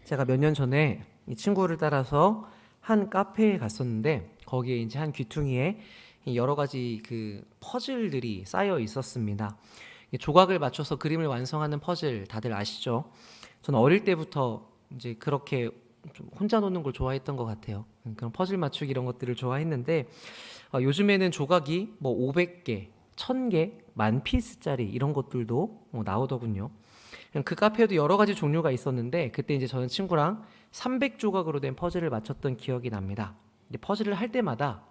제가 몇 년 전에 이 친구를 따라서 한 카페에 갔었는데 거기에 이제 한 귀퉁이에 여러 가지 그 퍼즐들이 쌓여 있었습니다. 조각을 맞춰서 그림을 완성하는 퍼즐 다들 아시죠? 저는 어릴 때부터 이제 그렇게 좀 혼자 노는 걸 좋아했던 것 같아요. 그런 퍼즐 맞추기 이런 것들을 좋아했는데 요즘에는 조각이 뭐 500개, 1000개, 만 피스짜리 이런 것들도 나오더군요. 그 카페에도 여러 가지 종류가 있었는데 그때 이제 저는 친구랑 300조각으로 된 퍼즐을 맞췄던 기억이 납니다. 퍼즐을 할 때마다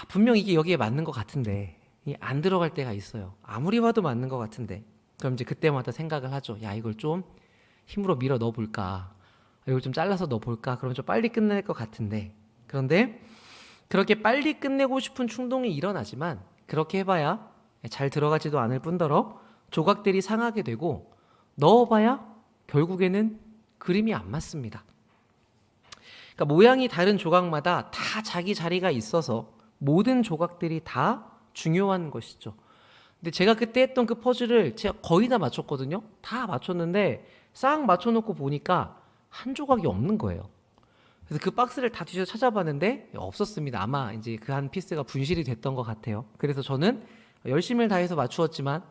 분명 이게 여기에 맞는 것 같은데 안 들어갈 때가 있어요. 아무리 봐도 맞는 것 같은데 그럼 이제 그때마다 생각을 하죠. 야, 이걸 좀 힘으로 밀어 넣어 볼까? 이걸 좀 잘라서 넣어 볼까? 그러면 좀 빨리 끝낼 것 같은데 그런데 그렇게 빨리 끝내고 싶은 충동이 일어나지만 그렇게 해봐야 잘 들어가지도 않을 뿐더러 조각들이 상하게 되고 넣어봐야 결국에는 그림이 안 맞습니다. 그러니까 모양이 다른 조각마다 다 자기 자리가 있어서 모든 조각들이 다 중요한 것이죠. 근데 제가 그때 했던 그 퍼즐을 제가 거의 다 맞췄거든요. 다 맞췄는데 싹 맞춰놓고 보니까 한 조각이 없는 거예요. 그래서 그 박스를 다 뒤져 찾아봤는데 없었습니다. 아마 이제 그 한 피스가 분실이 됐던 것 같아요. 그래서 저는 열심을 다해서 맞추었지만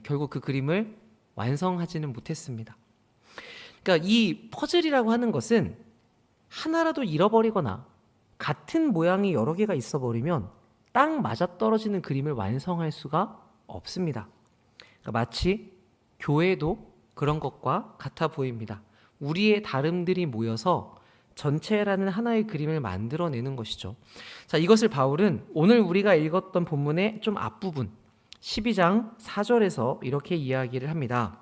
결국 그 그림을 완성하지는 못했습니다. 그러니까 이 퍼즐이라고 하는 것은 하나라도 잃어버리거나 같은 모양이 여러 개가 있어 버리면 딱 맞아떨어지는 그림을 완성할 수가 없습니다. 그러니까 마치 교회도 그런 것과 같아 보입니다. 우리의 다름들이 모여서 전체라는 하나의 그림을 만들어내는 것이죠. 자, 이것을 바울은 오늘 우리가 읽었던 본문의 좀 앞부분 12장 4절에서 이렇게 이야기를 합니다.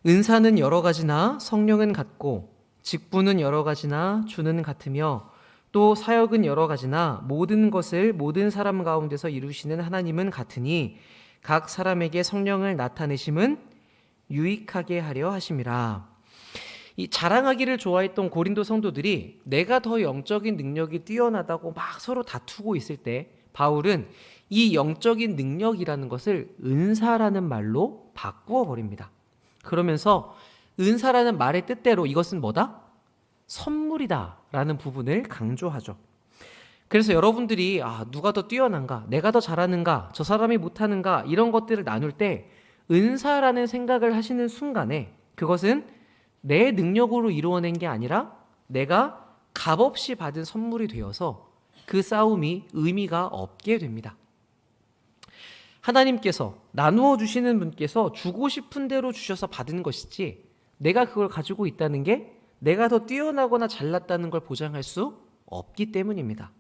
은사는 여러 가지나 성령은 같고 직분은 여러 가지나 주는 같으며 또 사역은 여러 가지나 모든 것을 모든 사람 가운데서 이루시는 하나님은 같으니 각 사람에게 성령을 나타내심은 유익하게 하려 하심이라. 이 자랑하기를 좋아했던 고린도 성도들이 내가 더 영적인 능력이 뛰어나다고 막 서로 다투고 있을 때 바울은 이 영적인 능력이라는 것을 은사라는 말로 바꾸어 버립니다. 그러면서 은사라는 말의 뜻대로 이것은 뭐다? 선물이다 라는 부분을 강조하죠. 그래서 여러분들이 누가 더 뛰어난가, 내가 더 잘하는가, 저 사람이 못하는가 이런 것들을 나눌 때 은사라는 생각을 하시는 순간에 그것은 내 능력으로 이루어낸 게 아니라 내가 값없이 받은 선물이 되어서 그 싸움이 의미가 없게 됩니다. 하나님께서 나누어 주시는 분께서 주고 싶은 대로 주셔서 받은 것이지 내가 그걸 가지고 있다는 게 내가 더 뛰어나거나 잘났다는 걸 보장할 수 없기 때문입니다.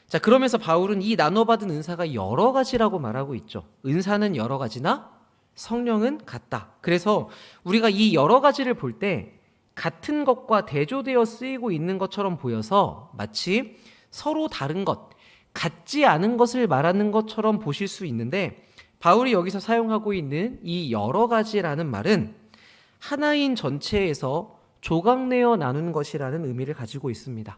자, 그러면서 바울은 이 나눠받은 은사가 여러 가지라고 말하고 있죠. 은사는 여러 가지나 성령은 같다. 그래서 우리가 이 여러 가지를 볼 때 같은 것과 대조되어 쓰이고 있는 것처럼 보여서 마치 서로 다른 것, 같지 않은 것을 말하는 것처럼 보실 수 있는데 바울이 여기서 사용하고 있는 이 여러 가지라는 말은 하나인 전체에서 조각내어 나눈 것이라는 의미를 가지고 있습니다.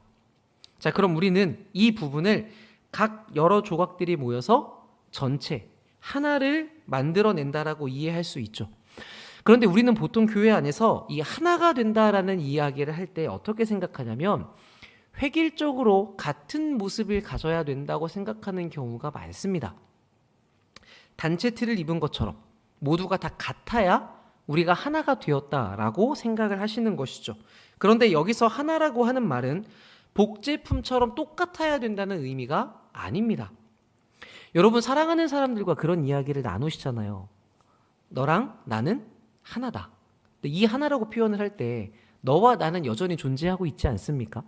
자, 그럼 우리는 이 부분을 각 여러 조각들이 모여서 전체, 하나를 만들어낸다라고 이해할 수 있죠. 그런데 우리는 보통 교회 안에서 이 하나가 된다라는 이야기를 할 때 어떻게 생각하냐면 획일적으로 같은 모습을 가져야 된다고 생각하는 경우가 많습니다. 단체 틀을 입은 것처럼 모두가 다 같아야 우리가 하나가 되었다라고 생각을 하시는 것이죠. 그런데 여기서 하나라고 하는 말은 복제품처럼 똑같아야 된다는 의미가 아닙니다. 여러분 사랑하는 사람들과 그런 이야기를 나누시잖아요. 너랑 나는 하나다. 근데 이 하나라고 표현을 할 때 너와 나는 여전히 존재하고 있지 않습니까?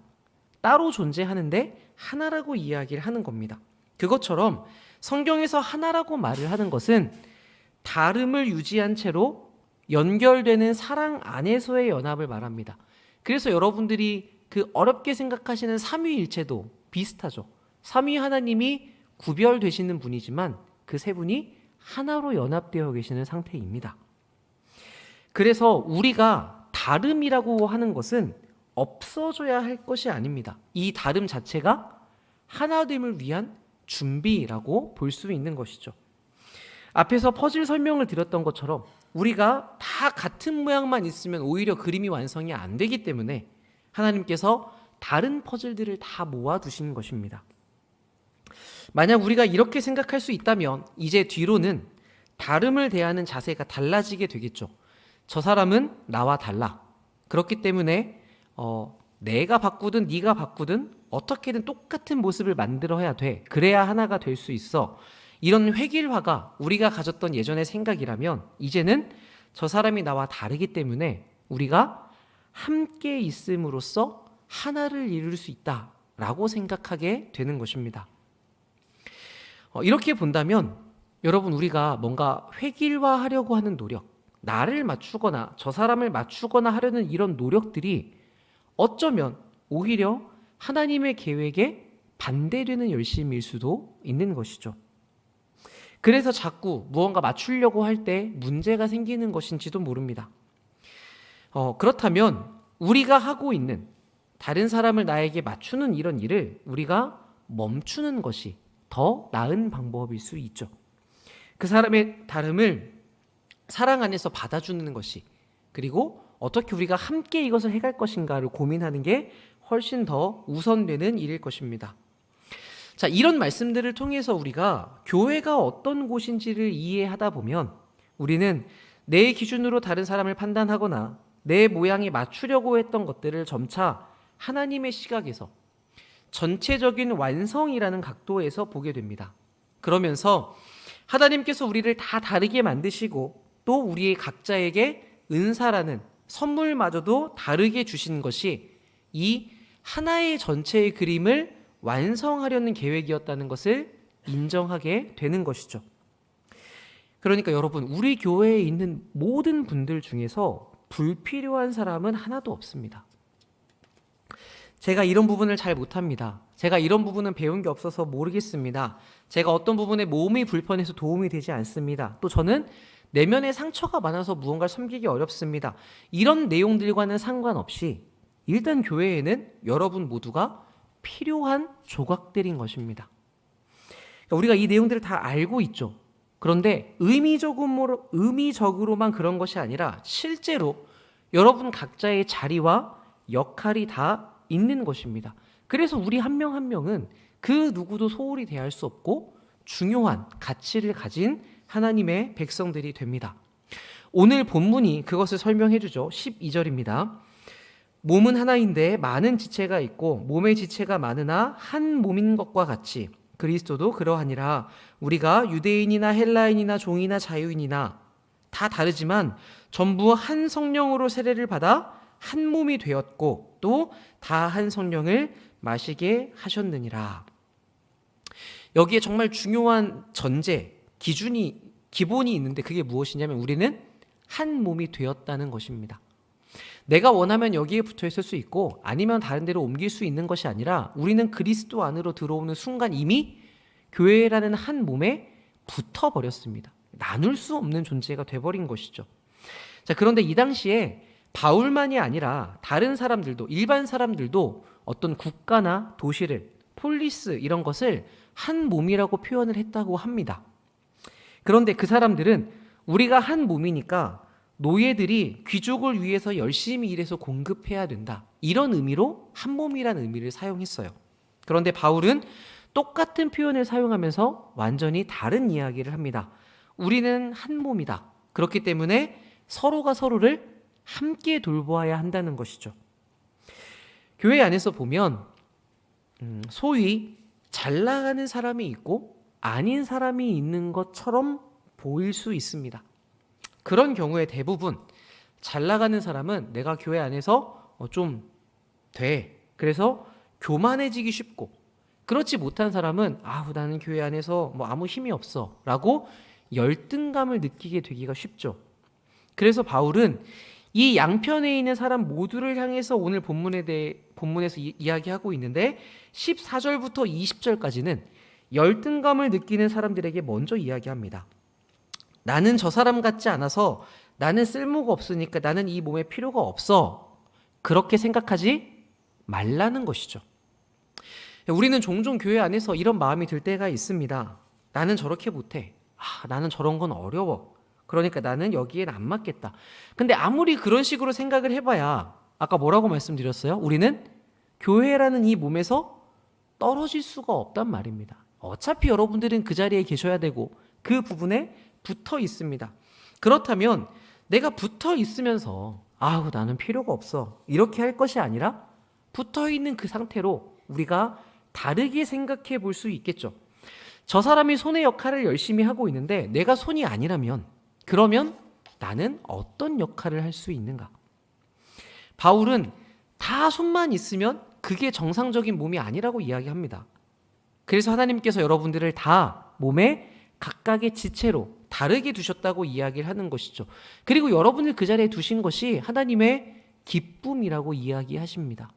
따로 존재하는데 하나라고 이야기를 하는 겁니다. 그것처럼 성경에서 하나라고 말을 하는 것은 다름을 유지한 채로 연결되는 사랑 안에서의 연합을 말합니다. 그래서 여러분들이 그 어렵게 생각하시는 삼위일체도 비슷하죠. 삼위 하나님이 구별되시는 분이지만 그 세 분이 하나로 연합되어 계시는 상태입니다. 그래서 우리가 다름이라고 하는 것은 없어져야 할 것이 아닙니다. 이 다름 자체가 하나됨을 위한 준비라고 볼 수 있는 것이죠. 앞에서 퍼즐 설명을 드렸던 것처럼 우리가 다 같은 모양만 있으면 오히려 그림이 완성이 안 되기 때문에 하나님께서 다른 퍼즐들을 다 모아두신 것입니다. 만약 우리가 이렇게 생각할 수 있다면 이제 뒤로는 다름을 대하는 자세가 달라지게 되겠죠. 저 사람은 나와 달라. 그렇기 때문에 내가 바꾸든 네가 바꾸든 어떻게든 똑같은 모습을 만들어야 돼. 그래야 하나가 될 수 있어. 이런 획일화가 우리가 가졌던 예전의 생각이라면 이제는 저 사람이 나와 다르기 때문에 우리가 함께 있음으로써 하나를 이룰 수 있다라고 생각하게 되는 것입니다. 이렇게 본다면 여러분, 우리가 뭔가 획일화하려고 하는 노력, 나를 맞추거나 저 사람을 맞추거나 하려는 이런 노력들이 어쩌면 오히려 하나님의 계획에 반대되는 열심일 수도 있는 것이죠. 그래서 자꾸 무언가 맞추려고 할 때 문제가 생기는 것인지도 모릅니다. 그렇다면 우리가 하고 있는 다른 사람을 나에게 맞추는 이런 일을 우리가 멈추는 것이 더 나은 방법일 수 있죠. 그 사람의 다름을 사랑 안에서 받아주는 것이, 그리고 어떻게 우리가 함께 이것을 해갈 것인가를 고민하는 게 훨씬 더 우선되는 일일 것입니다. 자, 이런 말씀들을 통해서 우리가 교회가 어떤 곳인지를 이해하다 보면 우리는 내 기준으로 다른 사람을 판단하거나 내 모양에 맞추려고 했던 것들을 점차 하나님의 시각에서 전체적인 완성이라는 각도에서 보게 됩니다. 그러면서 하나님께서 우리를 다 다르게 만드시고 또 우리의 각자에게 은사라는 선물마저도 다르게 주신 것이 이 하나의 전체의 그림을 완성하려는 계획이었다는 것을 인정하게 되는 것이죠. 그러니까 여러분, 우리 교회에 있는 모든 분들 중에서 불필요한 사람은 하나도 없습니다. 제가 이런 부분을 잘 못합니다. 제가 이런 부분은 배운 게 없어서 모르겠습니다. 제가 어떤 부분에 몸이 불편해서 도움이 되지 않습니다. 또 저는 내면에 상처가 많아서 무언가를 섬기기 어렵습니다. 이런 내용들과는 상관없이 일단 교회에는 여러분 모두가 필요한 조각들인 것입니다. 그러니까 우리가 이 내용들을 다 알고 있죠. 그런데 의미적으로만 그런 것이 아니라 실제로 여러분 각자의 자리와 역할이 다 있는 것입니다. 그래서 우리 한 명 한 명은 그 누구도 소홀히 대할 수 없고 중요한 가치를 가진 하나님의 백성들이 됩니다. 오늘 본문이 그것을 설명해 주죠. 12절입니다. 몸은 하나인데 많은 지체가 있고 몸의 지체가 많으나 한 몸인 것과 같이 그리스도도 그러하니라. 우리가 유대인이나 헬라인이나 종이나 자유인이나 다 다르지만 전부 한 성령으로 세례를 받아 한 몸이 되었고 또 다 한 성령을 마시게 하셨느니라. 여기에 정말 중요한 전제, 기본이 있는데 그게 무엇이냐면 우리는 한 몸이 되었다는 것입니다. 내가 원하면 여기에 붙어 있을 수 있고 아니면 다른 데로 옮길 수 있는 것이 아니라 우리는 그리스도 안으로 들어오는 순간 이미 교회라는 한 몸에 붙어버렸습니다. 나눌 수 없는 존재가 돼버린 것이죠. 자, 그런데 이 당시에 바울만이 아니라 다른 사람들도, 일반 사람들도 어떤 국가나 도시를, 폴리스 이런 것을 한 몸이라고 표현을 했다고 합니다. 그런데 그 사람들은 우리가 한 몸이니까 노예들이 귀족을 위해서 열심히 일해서 공급해야 된다, 이런 의미로 한 몸이라는 의미를 사용했어요. 그런데 바울은 똑같은 표현을 사용하면서 완전히 다른 이야기를 합니다. 우리는 한 몸이다. 그렇기 때문에 서로가 서로를 함께 돌보아야 한다는 것이죠. 교회 안에서 보면 소위 잘 나가는 사람이 있고 아닌 사람이 있는 것처럼 보일 수 있습니다. 그런 경우에 대부분 잘 나가는 사람은 내가 교회 안에서 좀 돼. 그래서 교만해지기 쉽고, 그렇지 못한 사람은 나는 교회 안에서 아무 힘이 없어 라고 열등감을 느끼게 되기가 쉽죠. 그래서 바울은 이 양편에 있는 사람 모두를 향해서 오늘 본문에서 이야기하고 있는데 14절부터 20절까지는 열등감을 느끼는 사람들에게 먼저 이야기합니다. 나는 저 사람 같지 않아서, 나는 쓸모가 없으니까 나는 이 몸에 필요가 없어, 그렇게 생각하지 말라는 것이죠. 우리는 종종 교회 안에서 이런 마음이 들 때가 있습니다. 나는 저렇게 못해. 나는 저런 건 어려워. 그러니까 나는 여기엔 안 맞겠다. 근데 아무리 그런 식으로 생각을 해봐야 아까 뭐라고 말씀드렸어요? 우리는 교회라는 이 몸에서 떨어질 수가 없단 말입니다. 어차피 여러분들은 그 자리에 계셔야 되고 그 부분에 붙어 있습니다. 그렇다면 내가 붙어 있으면서 아우 나는 필요가 없어 이렇게 할 것이 아니라 붙어 있는 그 상태로 우리가 다르게 생각해 볼 수 있겠죠. 저 사람이 손의 역할을 열심히 하고 있는데 내가 손이 아니라면 그러면 나는 어떤 역할을 할 수 있는가? 바울은 다 손만 있으면 그게 정상적인 몸이 아니라고 이야기합니다. 그래서 하나님께서 여러분들을 다 몸에 각각의 지체로 다르게 두셨다고 이야기를 하는 것이죠. 그리고 여러분을 그 자리에 두신 것이 하나님의 기쁨이라고 이야기하십니다.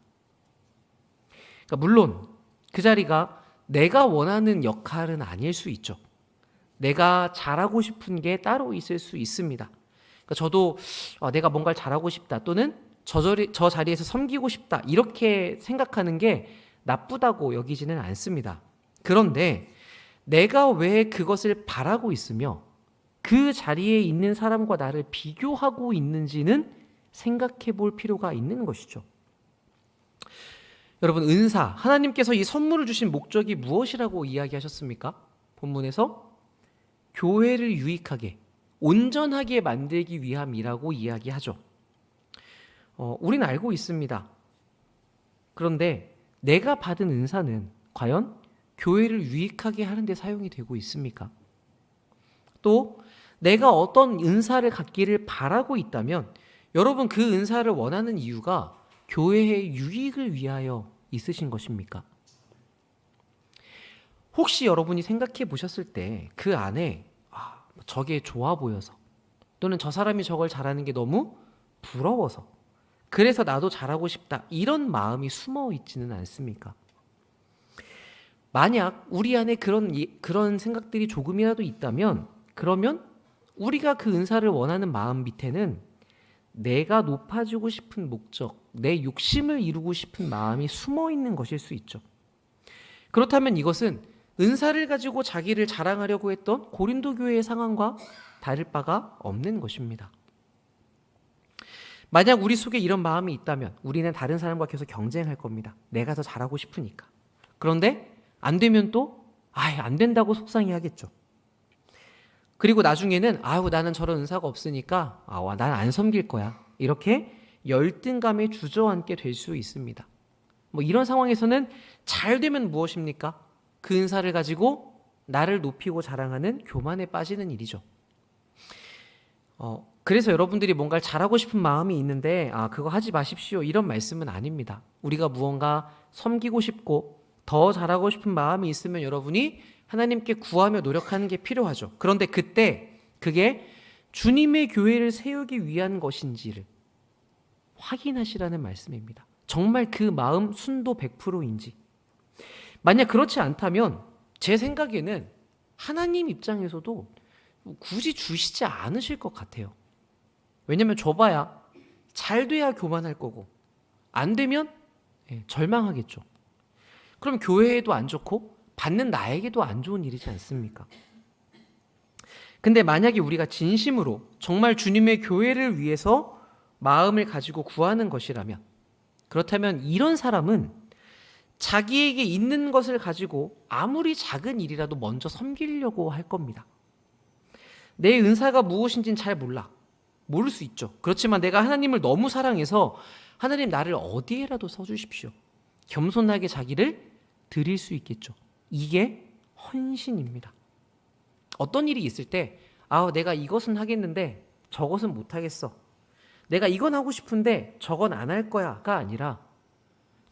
그러니까 물론 그 자리가 내가 원하는 역할은 아닐 수 있죠. 내가 잘하고 싶은 게 따로 있을 수 있습니다. 그러니까 저도 내가 뭔가를 잘하고 싶다 또는 저 자리에서 섬기고 싶다 이렇게 생각하는 게 나쁘다고 여기지는 않습니다. 그런데 내가 왜 그것을 바라고 있으며 그 자리에 있는 사람과 나를 비교하고 있는지는 생각해 볼 필요가 있는 것이죠. 여러분, 은사, 하나님께서 이 선물을 주신 목적이 무엇이라고 이야기하셨습니까? 본문에서 교회를 유익하게, 온전하게 만들기 위함이라고 이야기하죠. 우리는 알고 있습니다. 그런데 내가 받은 은사는 과연 교회를 유익하게 하는 데 사용이 되고 있습니까? 또 내가 어떤 은사를 갖기를 바라고 있다면 여러분 그 은사를 원하는 이유가 교회의 유익을 위하여 있으신 것입니까? 혹시 여러분이 생각해 보셨을 때 그 안에 저게 좋아 보여서 또는 저 사람이 저걸 잘하는 게 너무 부러워서 그래서 나도 잘하고 싶다 이런 마음이 숨어 있지는 않습니까? 만약 우리 안에 그런 생각들이 조금이라도 있다면 그러면 우리가 그 은사를 원하는 마음 밑에는 내가 높아지고 싶은 목적, 내 욕심을 이루고 싶은 마음이 숨어 있는 것일 수 있죠. 그렇다면 이것은 은사를 가지고 자기를 자랑하려고 했던 고린도 교회의 상황과 다를 바가 없는 것입니다. 만약 우리 속에 이런 마음이 있다면 우리는 다른 사람과 계속 경쟁할 겁니다. 내가 더 잘하고 싶으니까. 그런데 안 되면 또 안 된다고 속상해하겠죠. 그리고 나중에는 나는 저런 은사가 없으니까 난 안 섬길 거야. 이렇게 열등감에 주저앉게 될 수 있습니다. 이런 상황에서는 잘 되면 무엇입니까? 그 은사를 가지고 나를 높이고 자랑하는 교만에 빠지는 일이죠. 그래서 여러분들이 뭔가를 잘하고 싶은 마음이 있는데 그거 하지 마십시오. 이런 말씀은 아닙니다. 우리가 무언가 섬기고 싶고 더 잘하고 싶은 마음이 있으면 여러분이 하나님께 구하며 노력하는 게 필요하죠. 그런데 그때 그게 주님의 교회를 세우기 위한 것인지를 확인하시라는 말씀입니다. 정말 그 마음 순도 100%인지. 만약 그렇지 않다면 제 생각에는 하나님 입장에서도 굳이 주시지 않으실 것 같아요. 왜냐하면 줘봐야 잘 돼야 교만할 거고 안 되면 절망하겠죠. 그럼 교회에도 안 좋고 받는 나에게도 안 좋은 일이지 않습니까? 근데 만약에 우리가 진심으로 정말 주님의 교회를 위해서 마음을 가지고 구하는 것이라면 그렇다면 이런 사람은 자기에게 있는 것을 가지고 아무리 작은 일이라도 먼저 섬기려고 할 겁니다. 내 은사가 무엇인지는 잘 모를 수 있죠. 그렇지만 내가 하나님을 너무 사랑해서 하나님 나를 어디에라도 써주십시오. 겸손하게 자기를 드릴 수 있겠죠. 이게 헌신입니다. 어떤 일이 있을 때 내가 이것은 하겠는데 저것은 못하겠어. 내가 이건 하고 싶은데 저건 안 할 거야가 아니라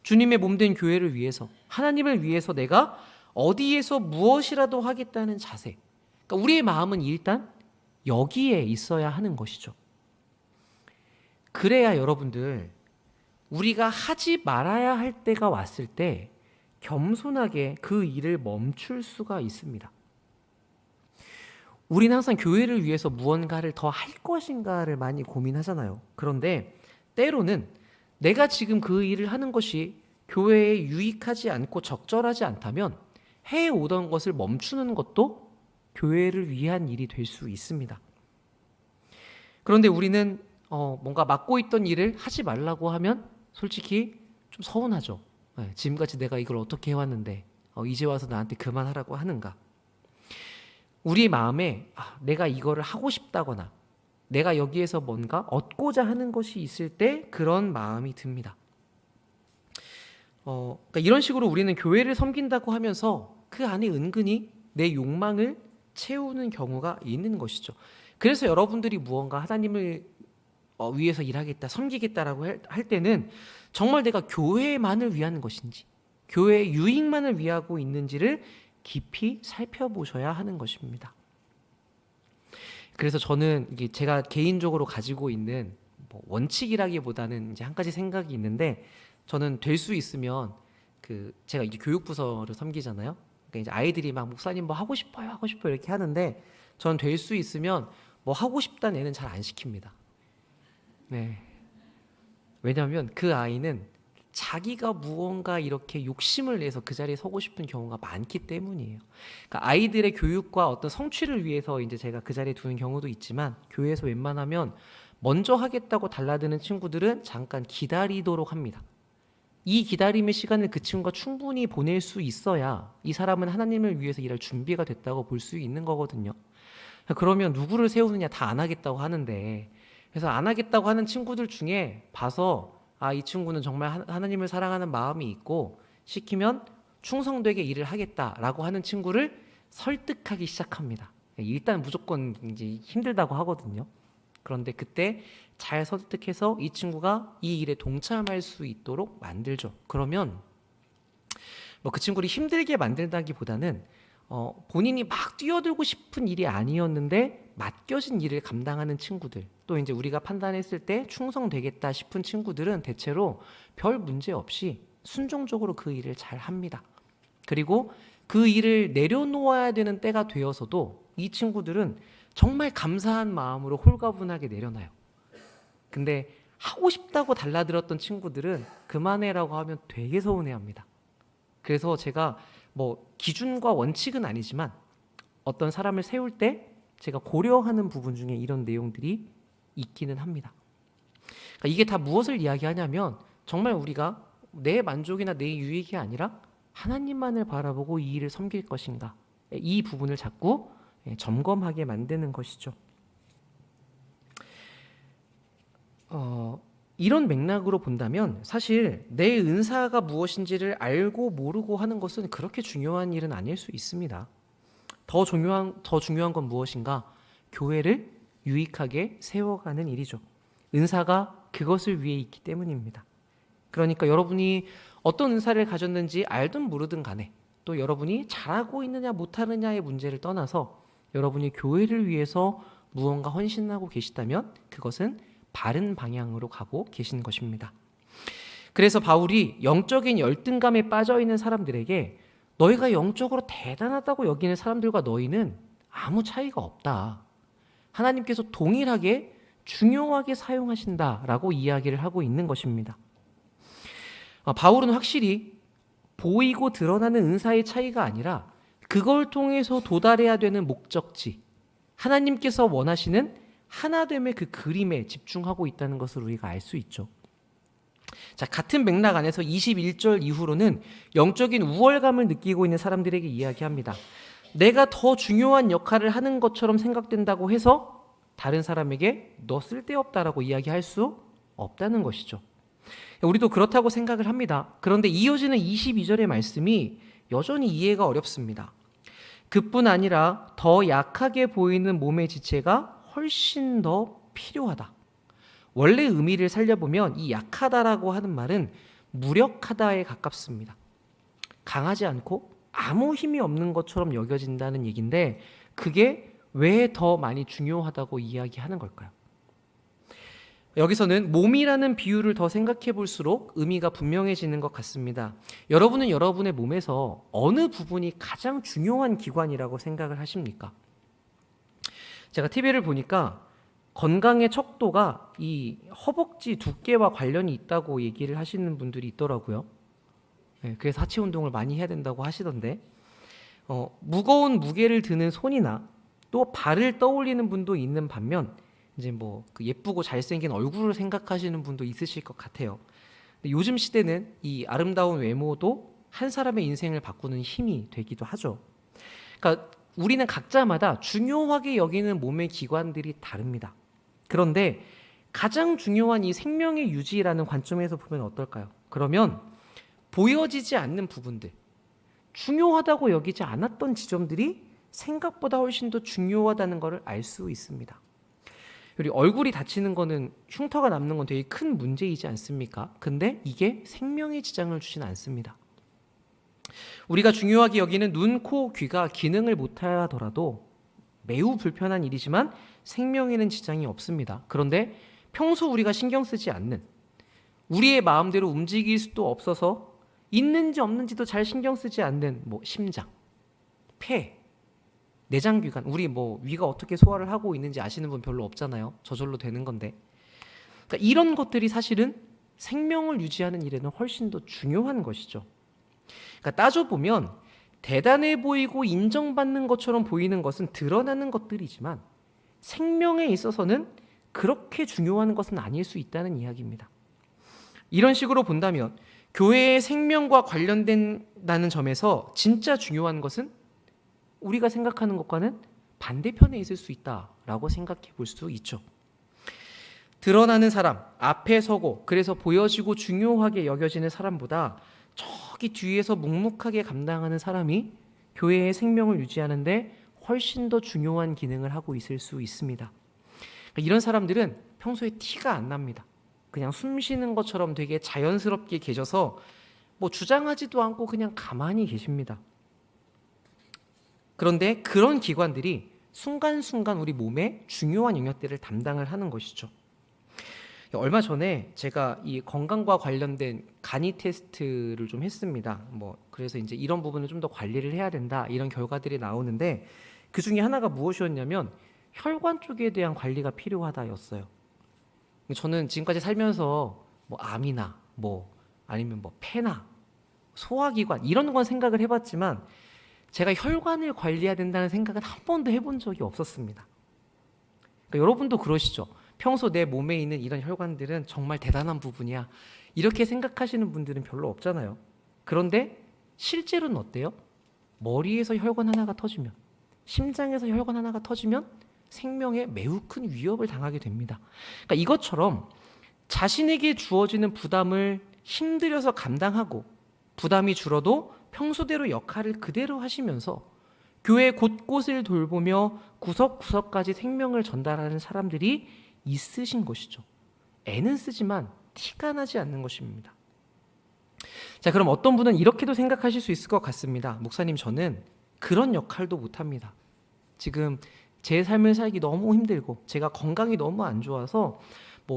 주님의 몸된 교회를 위해서 하나님을 위해서 내가 어디에서 무엇이라도 하겠다는 자세. 그러니까 우리의 마음은 일단 여기에 있어야 하는 것이죠. 그래야 여러분들 우리가 하지 말아야 할 때가 왔을 때 겸손하게 그 일을 멈출 수가 있습니다. 우리는 항상 교회를 위해서 무언가를 더 할 것인가를 많이 고민하잖아요. 그런데 때로는 내가 지금 그 일을 하는 것이 교회에 유익하지 않고 적절하지 않다면 해오던 것을 멈추는 것도 교회를 위한 일이 될 수 있습니다. 그런데 우리는 뭔가 맡고 있던 일을 하지 말라고 하면 솔직히 좀 서운하죠. 네, 지금까지 내가 이걸 어떻게 해왔는데 이제 와서 나한테 그만하라고 하는가. 우리 마음에 내가 이거를 하고 싶다거나 내가 여기에서 뭔가 얻고자 하는 것이 있을 때 그런 마음이 듭니다. 그러니까 이런 식으로 우리는 교회를 섬긴다고 하면서 그 안에 은근히 내 욕망을 채우는 경우가 있는 것이죠. 그래서 여러분들이 무언가 하나님을 위해서 일하겠다, 섬기겠다라고 할 때는 정말 내가 교회만을 위한 것인지, 교회의 유익만을 위하고 있는지를 깊이 살펴보셔야 하는 것입니다. 그래서 저는 이게 제가 개인적으로 가지고 있는 원칙이라기보다는 이제 한 가지 생각이 있는데, 저는 될 수 있으면 제가 이제 교육부서를 섬기잖아요. 그러니까 이제 아이들이 막 목사님 뭐 하고 싶어요 이렇게 하는데, 저는 될 수 있으면 뭐 하고 싶다는 애는 잘 안 시킵니다. 네. 왜냐하면 그 아이는 자기가 무언가 이렇게 욕심을 내서 그 자리에 서고 싶은 경우가 많기 때문이에요. 그러니까 아이들의 교육과 어떤 성취를 위해서 이제 제가 그 자리에 두는 경우도 있지만, 교회에서 웬만하면 먼저 하겠다고 달라드는 친구들은 잠깐 기다리도록 합니다. 이 기다림의 시간을 그 친구가 충분히 보낼 수 있어야 이 사람은 하나님을 위해서 일할 준비가 됐다고 볼 수 있는 거거든요. 그러면 누구를 세우느냐, 다 안 하겠다고 하는데, 그래서 안 하겠다고 하는 친구들 중에 봐서 이 친구는 정말 하나님을 사랑하는 마음이 있고 시키면 충성되게 일을 하겠다라고 하는 친구를 설득하기 시작합니다. 일단 무조건 이제 힘들다고 하거든요. 그런데 그때 잘 설득해서 이 친구가 이 일에 동참할 수 있도록 만들죠. 그러면 그 친구를 힘들게 만들다기보다는 본인이 막 뛰어들고 싶은 일이 아니었는데 맡겨진 일을 감당하는 친구들, 또 이제 우리가 판단했을 때 충성되겠다 싶은 친구들은 대체로 별 문제 없이 순종적으로 그 일을 잘 합니다. 그리고 그 일을 내려놓아야 되는 때가 되어서도 이 친구들은 정말 감사한 마음으로 홀가분하게 내려놔요. 근데 하고 싶다고 달라들었던 친구들은 그만해라고 하면 되게 서운해합니다. 그래서 제가 기준과 원칙은 아니지만 어떤 사람을 세울 때 제가 고려하는 부분 중에 이런 내용들이 있기는 합니다. 그러니까 이게 다 무엇을 이야기하냐면, 정말 우리가 내 만족이나 내 유익이 아니라 하나님만을 바라보고 이 일을 섬길 것인가, 이 부분을 자꾸 점검하게 만드는 것이죠. 이런 맥락으로 본다면 사실 내 은사가 무엇인지를 알고 모르고 하는 것은 그렇게 중요한 일은 아닐 수 있습니다. 더 중요한 건 무엇인가? 교회를 유익하게 세워가는 일이죠. 은사가 그것을 위해 있기 때문입니다. 그러니까 여러분이 어떤 은사를 가졌는지 알든 모르든 간에, 또 여러분이 잘하고 있느냐 못하느냐의 문제를 떠나서 여러분이 교회를 위해서 무언가 헌신하고 계시다면 그것은 바른 방향으로 가고 계신 것입니다. 그래서 바울이 영적인 열등감에 빠져있는 사람들에게 너희가 영적으로 대단하다고 여기는 사람들과 너희는 아무 차이가 없다, 하나님께서 동일하게 중요하게 사용하신다라고 이야기를 하고 있는 것입니다. 바울은 확실히 보이고 드러나는 은사의 차이가 아니라 그걸 통해서 도달해야 되는 목적지, 하나님께서 원하시는 하나됨의 그 그림에 집중하고 있다는 것을 우리가 알 수 있죠. 자, 같은 맥락 안에서 21절 이후로는 영적인 우월감을 느끼고 있는 사람들에게 이야기합니다. 내가 더 중요한 역할을 하는 것처럼 생각된다고 해서 다른 사람에게 너 쓸데없다라고 이야기할 수 없다는 것이죠. 우리도 그렇다고 생각을 합니다. 그런데 이어지는 22절의 말씀이 여전히 이해가 어렵습니다. 그뿐 아니라 더 약하게 보이는 몸의 지체가 훨씬 더 필요하다. 원래 의미를 살려보면 이 약하다라고 하는 말은 무력하다에 가깝습니다. 강하지 않고 아무 힘이 없는 것처럼 여겨진다는 얘기인데, 그게 왜 더 많이 중요하다고 이야기하는 걸까요? 여기서는 몸이라는 비유를 더 생각해 볼수록 의미가 분명해지는 것 같습니다. 여러분은 여러분의 몸에서 어느 부분이 가장 중요한 기관이라고 생각을 하십니까? 제가 TV를 보니까 건강의 척도가 이 허벅지 두께와 관련이 있다고 얘기를 하시는 분들이 있더라고요. 그래서 하체 운동을 많이 해야 된다고 하시던데, 무거운 무게를 드는 손이나 또 발을 떠올리는 분도 있는 반면, 이제 뭐 그 예쁘고 잘생긴 얼굴을 생각하시는 분도 있으실 것 같아요. 근데 요즘 시대는 이 아름다운 외모도 한 사람의 인생을 바꾸는 힘이 되기도 하죠. 그러니까 우리는 각자마다 중요하게 여기는 몸의 기관들이 다릅니다. 그런데 가장 중요한 이 생명의 유지라는 관점에서 보면 어떨까요? 그러면 보여지지 않는 부분들, 중요하다고 여기지 않았던 지점들이 생각보다 훨씬 더 중요하다는 것을 알 수 있습니다. 그리고 얼굴이 다치는 거는 흉터가 남는 건 되게 큰 문제이지 않습니까? 근데 이게 생명에 지장을 주진 않습니다. 우리가 중요하게 여기는 눈, 코, 귀가 기능을 못하더라도 매우 불편한 일이지만 생명에는 지장이 없습니다. 그런데 평소 우리가 신경 쓰지 않는, 우리의 마음대로 움직일 수도 없어서 있는지 없는지도 잘 신경 쓰지 않는 뭐 심장, 폐, 내장기관, 우리 뭐 위가 어떻게 소화를 하고 있는지 아시는 분 별로 없잖아요. 저절로 되는 건데. 그러니까 이런 것들이 사실은 생명을 유지하는 일에는 훨씬 더 중요한 것이죠. 그러니까 따져보면 대단해 보이고 인정받는 것처럼 보이는 것은 드러나는 것들이지만 생명에 있어서는 그렇게 중요한 것은 아닐 수 있다는 이야기입니다. 이런 식으로 본다면 교회의 생명과 관련된다는 점에서 진짜 중요한 것은 우리가 생각하는 것과는 반대편에 있을 수 있다라고 생각해 볼 수 있죠. 드러나는 사람, 앞에 서고 그래서 보여지고 중요하게 여겨지는 사람보다 저기 뒤에서 묵묵하게 감당하는 사람이 교회의 생명을 유지하는데 훨씬 더 중요한 기능을 하고 있을 수 있습니다. 이런 사람들은 평소에 티가 안 납니다. 그냥 숨 쉬는 것처럼 되게 자연스럽게 계셔서 뭐 주장하지도 않고 그냥 가만히 계십니다. 그런데 그런 기관들이 순간순간 우리 몸에 중요한 영역들을 담당을 하는 것이죠. 얼마 전에 제가 이 건강과 관련된 간이 테스트를 좀 했습니다. 그래서 이제 이런 부분을 좀 더 관리를 해야 된다, 이런 결과들이 나오는데 그 중에 하나가 무엇이었냐면 혈관 쪽에 대한 관리가 필요하다였어요. 저는 지금까지 살면서 뭐 암이나 아니면 폐나 소화기관 이런 건 생각을 해봤지만 제가 혈관을 관리해야 된다는 생각은 한 번도 해본 적이 없었습니다. 그러니까 여러분도 그러시죠? 평소 내 몸에 있는 이런 혈관들은 정말 대단한 부분이야, 이렇게 생각하시는 분들은 별로 없잖아요. 그런데 실제로는 어때요? 머리에서 혈관 하나가 터지면, 심장에서 혈관 하나가 터지면 생명에 매우 큰 위협을 당하게 됩니다. 그러니까 이것처럼 자신에게 주어지는 부담을 힘들여서 감당하고 부담이 줄어도 평소대로 역할을 그대로 하시면서 교회 곳곳을 돌보며 구석구석까지 생명을 전달하는 사람들이 있으신 것이죠. 애는 쓰지만 티가 나지 않는 것입니다. 자, 그럼 어떤 분은 이렇게도 생각하실 수 있을 것 같습니다. 목사님, 저는 그런 역할도 못합니다. 지금 제 삶을 살기 너무 힘들고 제가 건강이 너무 안 좋아서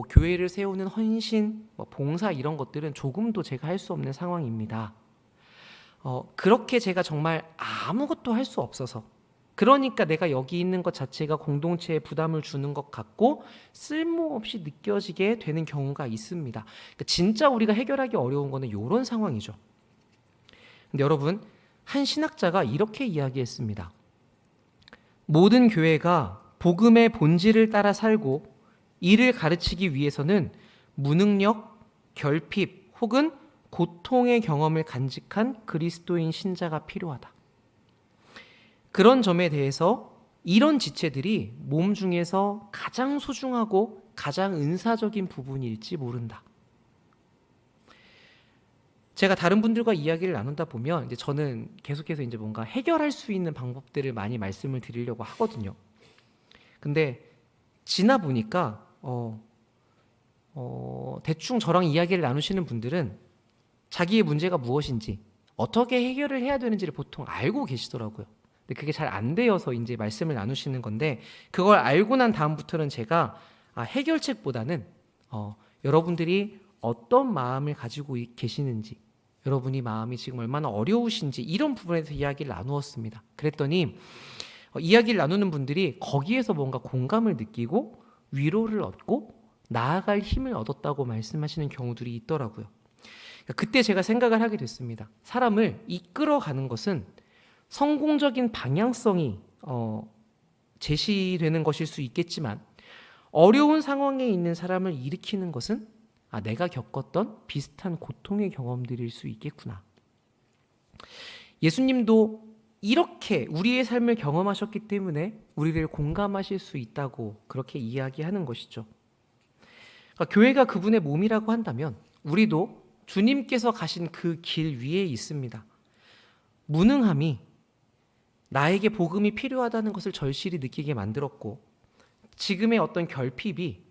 교회를 세우는 헌신, 봉사 이런 것들은 조금도 제가 할 수 없는 상황입니다. 그렇게 제가 정말 아무것도 할 수 없어서, 그러니까 내가 여기 있는 것 자체가 공동체에 부담을 주는 것 같고 쓸모없이 느껴지게 되는 경우가 있습니다. 그러니까 진짜 우리가 해결하기 어려운 거는 이런 상황이죠. 근데 여러분, 한 신학자가 이렇게 이야기했습니다. 모든 교회가 복음의 본질을 따라 살고 이를 가르치기 위해서는 무능력, 결핍 혹은 고통의 경험을 간직한 그리스도인 신자가 필요하다. 그런 점에 대해서 이런 지체들이 몸 중에서 가장 소중하고 가장 은사적인 부분일지 모른다. 제가 다른 분들과 이야기를 나누다 보면 이제 저는 계속해서 이제 뭔가 해결할 수 있는 방법들을 많이 말씀을 드리려고 하거든요. 근데 지나 보니까 대충 저랑 이야기를 나누시는 분들은 자기의 문제가 무엇인지 어떻게 해결을 해야 되는지를 보통 알고 계시더라고요. 근데 그게 잘 안 되어서 이제 말씀을 나누시는 건데, 그걸 알고 난 다음부터는 제가 해결책보다는 여러분들이 어떤 마음을 가지고 계시는지, 여러분이 마음이 지금 얼마나 어려우신지 이런 부분에 대해서 이야기를 나누었습니다. 그랬더니 이야기를 나누는 분들이 거기에서 뭔가 공감을 느끼고 위로를 얻고 나아갈 힘을 얻었다고 말씀하시는 경우들이 있더라고요. 그때 제가 생각을 하게 됐습니다. 사람을 이끌어가는 것은 성공적인 방향성이 제시되는 것일 수 있겠지만 어려운 상황에 있는 사람을 일으키는 것은 내가 겪었던 비슷한 고통의 경험들일 수 있겠구나. 예수님도 이렇게 우리의 삶을 경험하셨기 때문에 우리를 공감하실 수 있다고 그렇게 이야기하는 것이죠. 그러니까 교회가 그분의 몸이라고 한다면 우리도 주님께서 가신 그 길 위에 있습니다. 무능함이 나에게 복음이 필요하다는 것을 절실히 느끼게 만들었고, 지금의 어떤 결핍이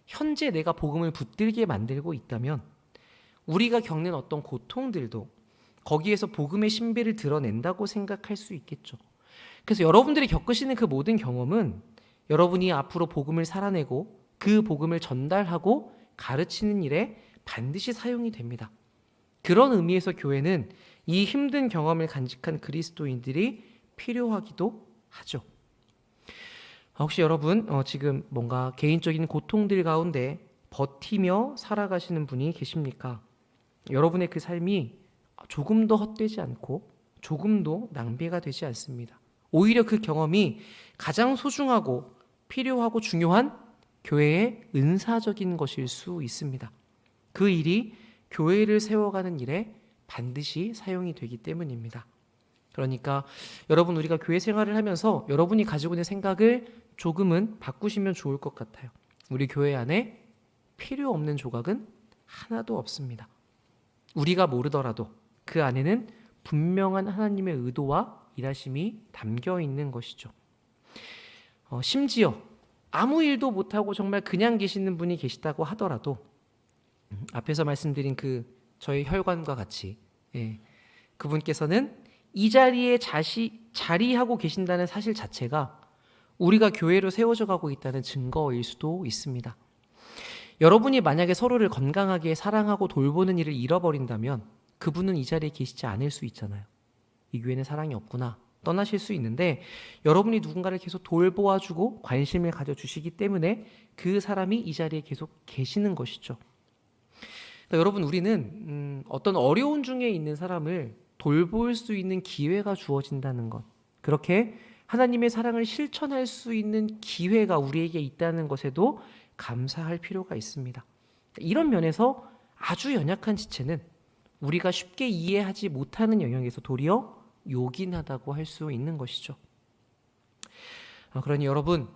현재 내가 복음을 붙들게 만들고 있다면 우리가 겪는 어떤 고통들도 거기에서 복음의 신비를 드러낸다고 생각할 수 있겠죠. 그래서 여러분들이 겪으시는 그 모든 경험은 여러분이 앞으로 복음을 살아내고 그 복음을 전달하고 가르치는 일에 반드시 사용이 됩니다. 그런 의미에서 교회는 이 힘든 경험을 간직한 그리스도인들이 필요하기도 하죠. 혹시 여러분 지금 뭔가 개인적인 고통들 가운데 버티며 살아가시는 분이 계십니까? 여러분의 그 삶이 조금도 헛되지 않고 조금도 낭비가 되지 않습니다. 오히려 그 경험이 가장 소중하고 필요하고 중요한 교회의 은사적인 것일 수 있습니다. 그 일이 교회를 세워가는 일에 반드시 사용이 되기 때문입니다. 그러니까 여러분, 우리가 교회 생활을 하면서 여러분이 가지고 있는 생각을 조금은 바꾸시면 좋을 것 같아요. 우리 교회 안에 필요 없는 조각은 하나도 없습니다. 우리가 모르더라도 그 안에는 분명한 하나님의 의도와 일하심이 담겨 있는 것이죠. 심지어 아무 일도 못하고 정말 그냥 계시는 분이 계시다고 하더라도 앞에서 말씀드린 그 저의 혈관과 같이 그분께서는 이 자리에 자리하고 계신다는 사실 자체가 우리가 교회로 세워져 가고 있다는 증거일 수도 있습니다. 여러분이 만약에 서로를 건강하게 사랑하고 돌보는 일을 잃어버린다면 그분은 이 자리에 계시지 않을 수 있잖아요. 이 교회는 사랑이 없구나, 떠나실 수 있는데 여러분이 누군가를 계속 돌보아주고 관심을 가져주시기 때문에 그 사람이 이 자리에 계속 계시는 것이죠. 그러니까 여러분, 우리는 어떤 어려운 중에 있는 사람을 돌볼 수 있는 기회가 주어진다는 것, 그렇게 하나님의 사랑을 실천할 수 있는 기회가 우리에게 있다는 것에도 감사할 필요가 있습니다. 이런 면에서 아주 연약한 지체는 우리가 쉽게 이해하지 못하는 영역에서 도리어 요긴하다고 할 수 있는 것이죠. 그러니 여러분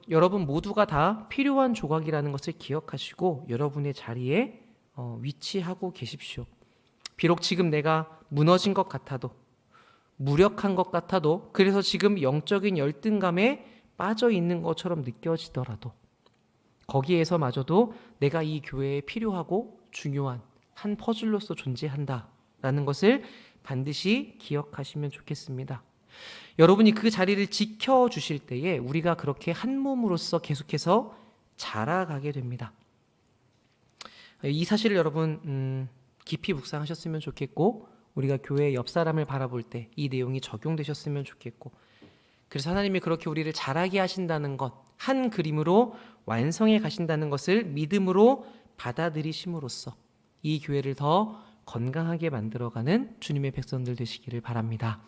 모두가 다 필요한 조각이라는 것을 기억하시고 여러분의 자리에 위치하고 계십시오. 비록 지금 내가 무너진 것 같아도, 무력한 것 같아도, 그래서 지금 영적인 열등감에 빠져 있는 것처럼 느껴지더라도 거기에서마저도 내가 이 교회에 필요하고 중요한 한 퍼즐로서 존재한다라는 것을 반드시 기억하시면 좋겠습니다. 여러분이 그 자리를 지켜주실 때에 우리가 그렇게 한 몸으로서 계속해서 자라가게 됩니다. 이 사실을 여러분 깊이 묵상하셨으면 좋겠고, 우리가 교회 옆 사람을 바라볼 때 이 내용이 적용되셨으면 좋겠고, 그래서 하나님이 그렇게 우리를 자라게 하신다는 것, 한 그림으로 완성해 가신다는 것을 믿음으로 받아들이심으로써 이 교회를 더 건강하게 만들어가는 주님의 백성들 되시기를 바랍니다.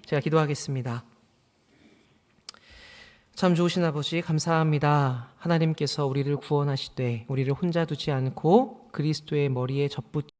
제가 기도하겠습니다. 참 좋으신 아버지, 감사합니다. 하나님께서 우리를 구원하시되 우리를 혼자 두지 않고 그리스도의 머리에 접붙